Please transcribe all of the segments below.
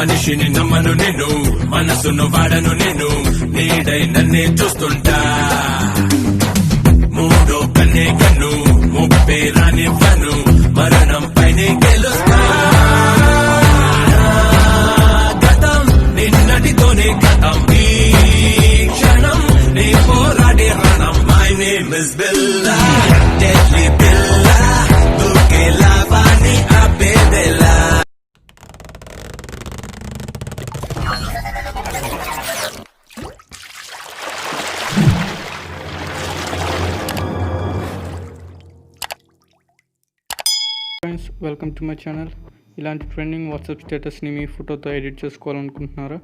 మనిషిని నమ్మను నేను, మనసును వాడను నేను, నీడై నన్నే చూస్తుంటా. మూడో కన్నే కన్ను, ముప్పే రానివ్వను, మరణం పైనే గెలుస్తా. గతం నిన్నటితోనే గతం, ఈ క్షణం నీ పోరాడే రణం. My name is Billa, deadly Billa, దూకే లావాని ఆపేదెలా. Friends, welcome to my channel. ఇలాంటి ట్రెండింగ్ వాట్సాప్ స్టేటస్ని మీ ఫోటోతో ఎడిట్ చేసుకోవాలనుకుంటున్నారా?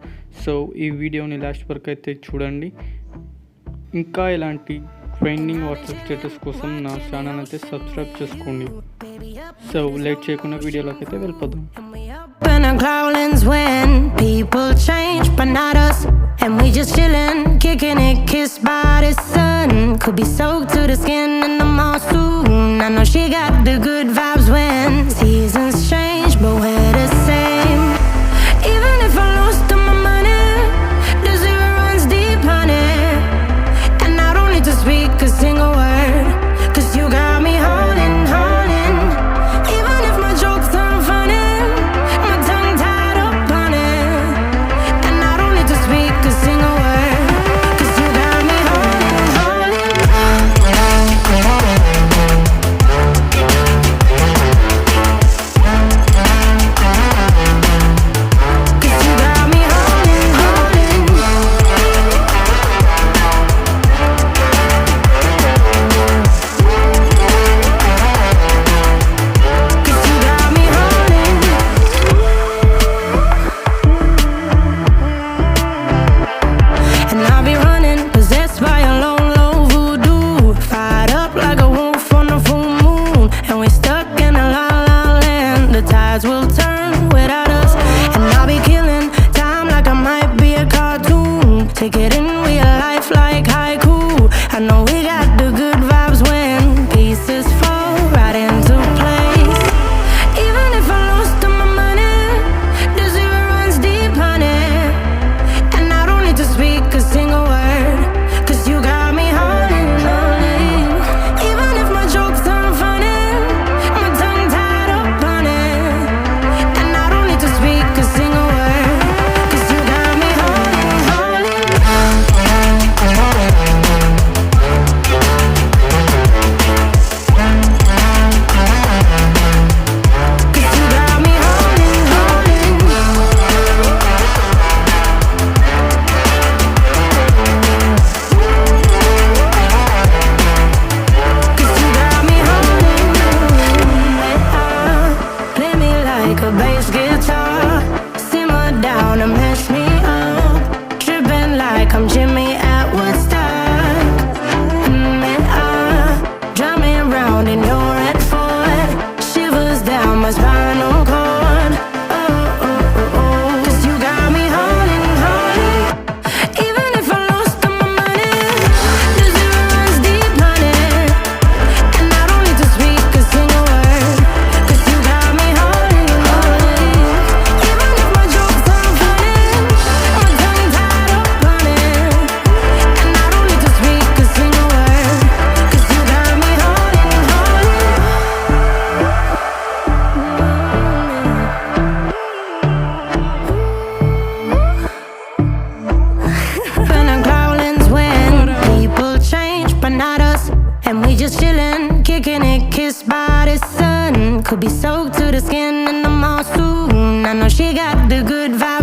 సో ఈ వీడియోని లాస్ట్ వరకు అయితే చూడండి. ఇంకా ఇలాంటి ట్రెండింగ్ వాట్సాప్ స్టేటస్ కోసం నా ఛానల్ అయితే సబ్స్క్రైబ్ చేసుకోండి. సో లేట్ చేయకుండా వీడియోలోకి అయితే వెళ్ళిపోదాం. When people change but not us, and we just chillin', kicking it, kissed by the sun. Could be soaked to the skin in the monsoon. I know she got the good vibes when seasons change, but we're the same. Even if I lost all my money, the zero runs deep, honey, and I don't need to speak a single word, 'cause you got me holding, holding. Even if my jokes aren't funny, my tongue tied up on it, and I don't need to speak a single word, 'cause you got me holding, holding. 'Cause you got me holding, holding. 'Cause you got me holding. And I'll be running, possessed by a low, low voodoo. Fired up like a wolf on the full moon, and we stuck in a la la land. The tides will turn without us, and I'll be killing time like I might be a cartoon. Take it in real life like haiku. I know we got the good vibes when pieces fall right into place. Even if I lost all my money, the zero runs deep, honey, and I don't need to speak a single word, 'cause you got me holding, holding. Even if my jokes aren't funny, my tongue tied up on it, and I don't need to speak a single word, 'cause you got me holding, holding. 'Cause you got me holding, holding. 'Cause you got me holding. Play me like a bass guitar, simmer down and mess me up, tripping like I'm Jimmy at Woodstock. Drive me around in your red Ford, shivers down my spinal cord. Oh, oh, oh, oh. 'Cause you got me holding, holding. Even if I lost all my money, the zero runs deep, honey, and I don't need to speak a single word, 'cause you got me holding, holding. Even if my jokes aren't funny, my tongue tied up on it, and I don't need to speak a single word, 'cause you got me holding, holding. Burning growlings when people change but not us, and we just chillin', kicking it, kissed by the sun. Could be soaked to the skin in the monsoon. I know she got the good vibes